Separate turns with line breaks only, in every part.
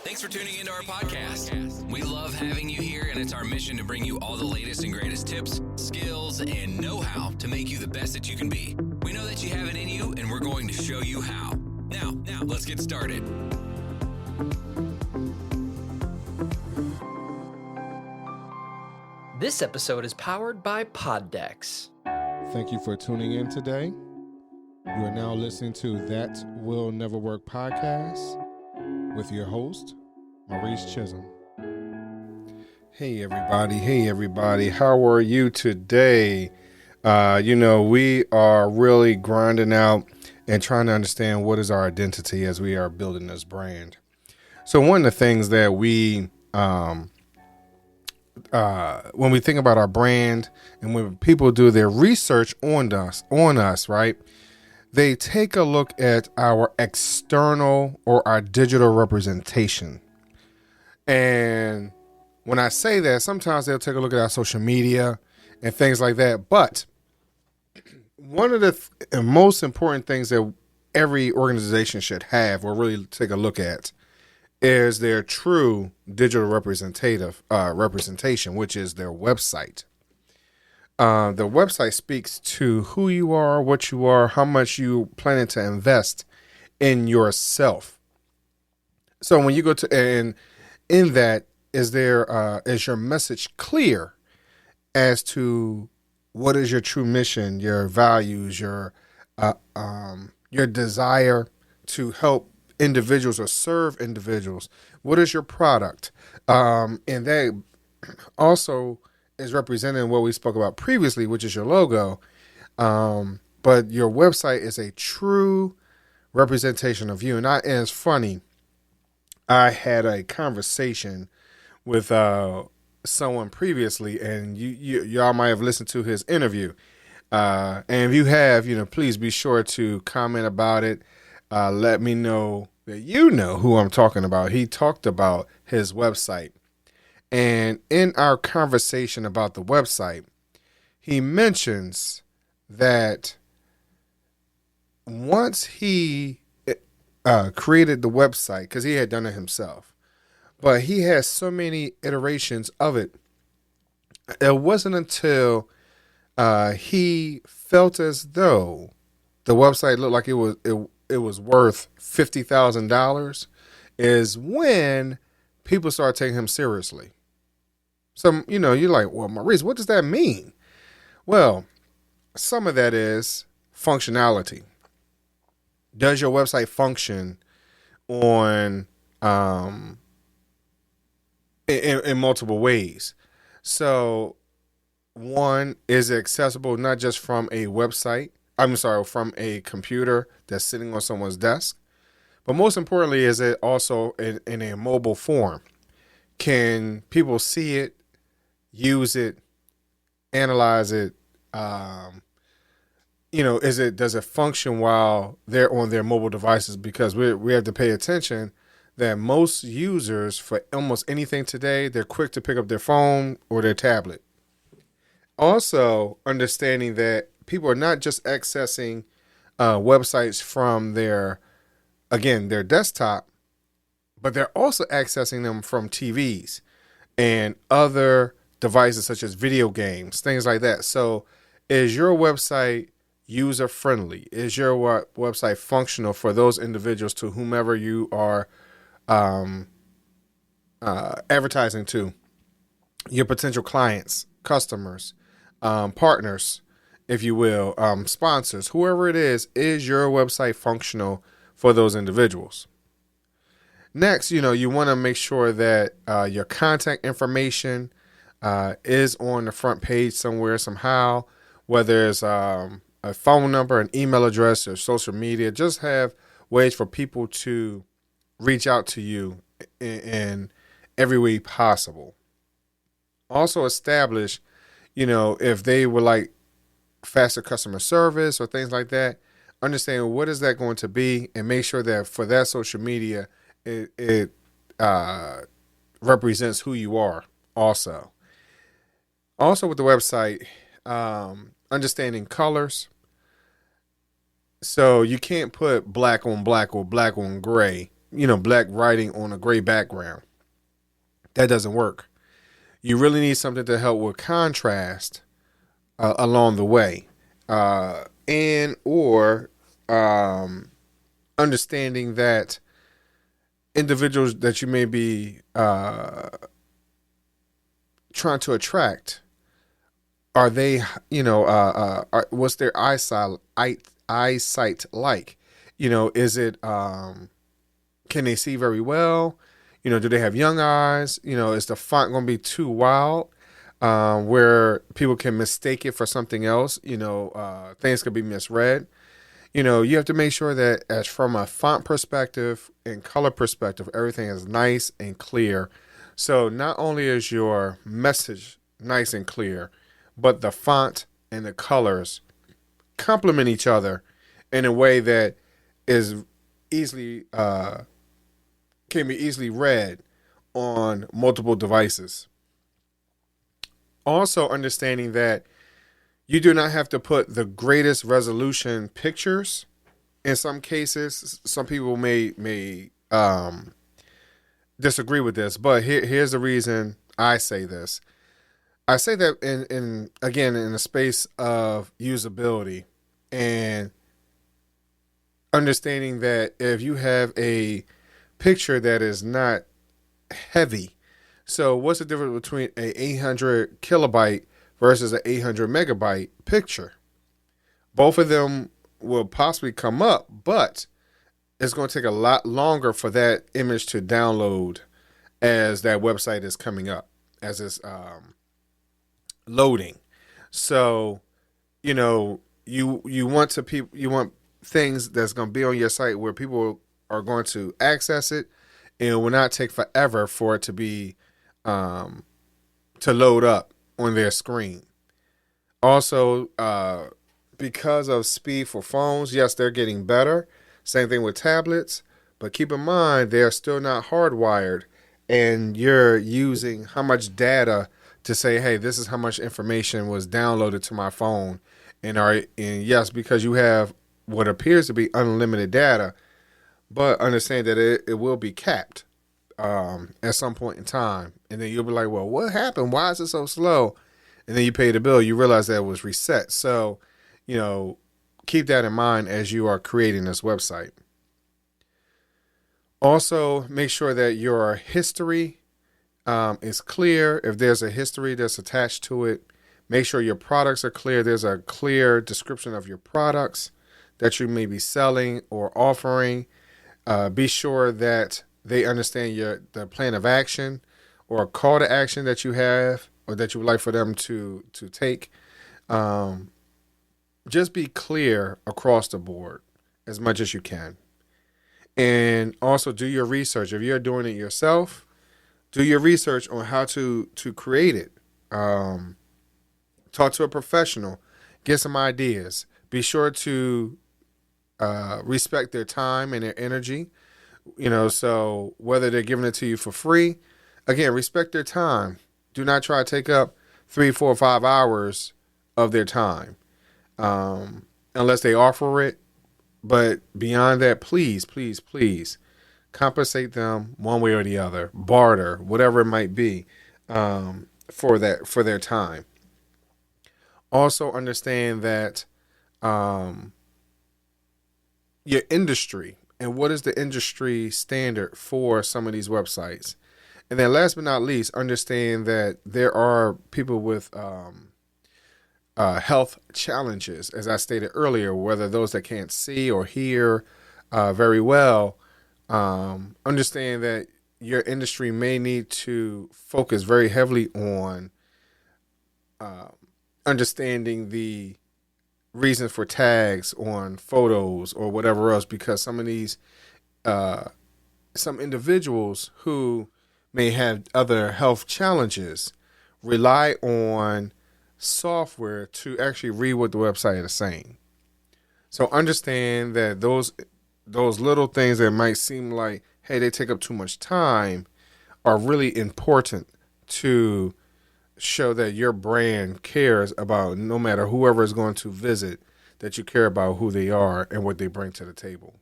Thanks for tuning into our podcast. We love having you here, and it's our mission to bring you all the latest and greatest tips, skills, and know-how to make you the best that you can be. We know that you have it in you, and we're going to show you how. Now, let's get started.
This episode is powered by Poddex.
Thank you for tuning in today. You are now listening to That Will Never Work podcast with your host, Maurice Chisholm.
Hey everybody. How are you today? We are really grinding out and trying to understand what is our identity as we are building this brand. So one of the things that we when we think about our brand and when people do their research on us, right, they take a look at our external or our digital representation. And when I say that, sometimes they'll take a look at our social media and things like that. But one of the most important things that every organization should have or really take a look at is their true digital representation, which is their website. The website speaks to who you are, what you are, how much you planning to invest in yourself. So when you go to, and in that, is your message clear as to what is your true mission, your values, your desire to help individuals or serve individuals? What is your product? And that also is representing what we spoke about previously, which is your logo. But your website is a true representation of you. And it's funny. I had a conversation with someone previously, and y'all might have listened to his interview. And if you have, please be sure to comment about it. Let me know that you know who I'm talking about. He talked about his website. And in our conversation about the website, he mentions that once he created the website, because he had done it himself, but he has so many iterations of it, it wasn't until he felt as though the website looked like it was worth $50,000 is when people started taking him seriously. So, you're like, well, Maurice, what does that mean? Well, some of that is functionality. Does your website function on in multiple ways? So, one, is it accessible not just from a website? From a computer that's sitting on someone's desk, but most importantly, is it also in a mobile form? Can people see it, use it, analyze it? Does it function while they're on their mobile devices? Because we have to pay attention that most users, for almost anything today, they're quick to pick up their phone or their tablet. Also, understanding that people are not just accessing websites from their desktop, but they're also accessing them from TVs and other devices such as video games, things like that. So is your website user-friendly? Is your website functional for those individuals, to whomever you are advertising to? Your potential clients, customers, partners, if you will, sponsors, whoever it is your website functional for those individuals? Next, you want to make sure that your contact information is on the front page somewhere, somehow, whether it's a phone number, an email address, or social media. Just have ways for people to reach out to you in every way possible. Also establish, if they would like faster customer service or things like that, understand what is that going to be, and make sure that for that social media, it represents who you are also. Also with the website, understanding colors. So you can't put black on black or black on gray black writing on a gray background. That doesn't work. You really need something to help with contrast along the way, and or understanding that individuals that you may be trying to attract, are they, what's their eyesight like? Is it, can they see very well? Do they have young eyes? Is the font going to be too wild, where people can mistake it for something else? Things could be misread. You have to make sure that as from a font perspective and color perspective, everything is nice and clear. So not only is your message nice and clear, but the font and the colors complement each other in a way that is easily can be easily read on multiple devices. Also understanding that you do not have to put the greatest resolution pictures. In some cases, some people may disagree with this, but here's the reason I say this. I say that in the space of usability and understanding that if you have a picture that is not heavy, so what's the difference between a 800 kilobyte versus an 800 megabyte picture? Both of them will possibly come up, but it's going to take a lot longer for that image to download as that website is coming up, as it's loading. So, you want things that's going to be on your site where people are going to access it, and it will not take forever for it to be to load up on their screen. Also, because of speed for phones, yes, they're getting better. Same thing with tablets, but keep in mind they're still not hardwired, and you're using how much data to say, hey, this is how much information was downloaded to my phone, and yes, because you have what appears to be unlimited data, but understand that it will be capped at some point in time, and then you'll be like, well, what happened? Why is it so slow? And then you pay the bill, you realize that it was reset. So, keep that in mind as you are creating this website. Also, make sure that your history is clear. If there's a history that's attached to it, make sure your products are clear. There's a clear description of your products that you may be selling or offering. Be sure that they understand the plan of action or a call to action that you have or that you would like for them to take. Just be clear across the board as much as you can. And also do your research. If you're doing it yourself, do your research on how to create it. Talk to a professional. Get some ideas. Be sure to respect their time and their energy. So whether they're giving it to you for free, again, respect their time. Do not try to take up 3, 4, 5 hours of their time, unless they offer it. But beyond that, please, please, please compensate them one way or the other, barter, whatever it might be, for their time. Also understand that your industry and what is the industry standard for some of these websites. And then last but not least, understand that there are people with health challenges, as I stated earlier, whether those that can't see or hear very well. Understand that your industry may need to focus very heavily on understanding the reason for tags on photos or whatever else, because some of these some individuals who may have other health challenges rely on software to actually read what the website is saying. So understand that those little things that might seem like, hey, they take up too much time, are really important to show that your brand cares about, no matter whoever is going to visit, that you care about who they are and what they bring to the table.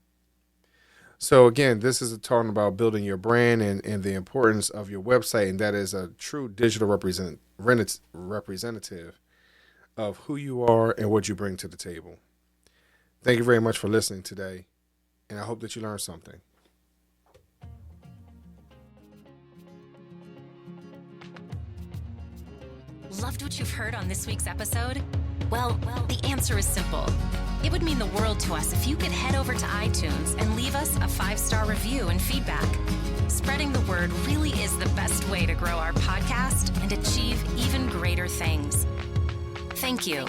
So again, this is talking about building your brand and the importance of your website, and that is a true digital representative of who you are and what you bring to the table. Thank you very much for listening today, and I hope that you learned something.
Loved what you've heard on this week's episode? Well, the answer is simple. It would mean the world to us if you could head over to iTunes and leave us a 5-star review and feedback. Spreading the word really is the best way to grow our podcast and achieve even greater things. Thank you.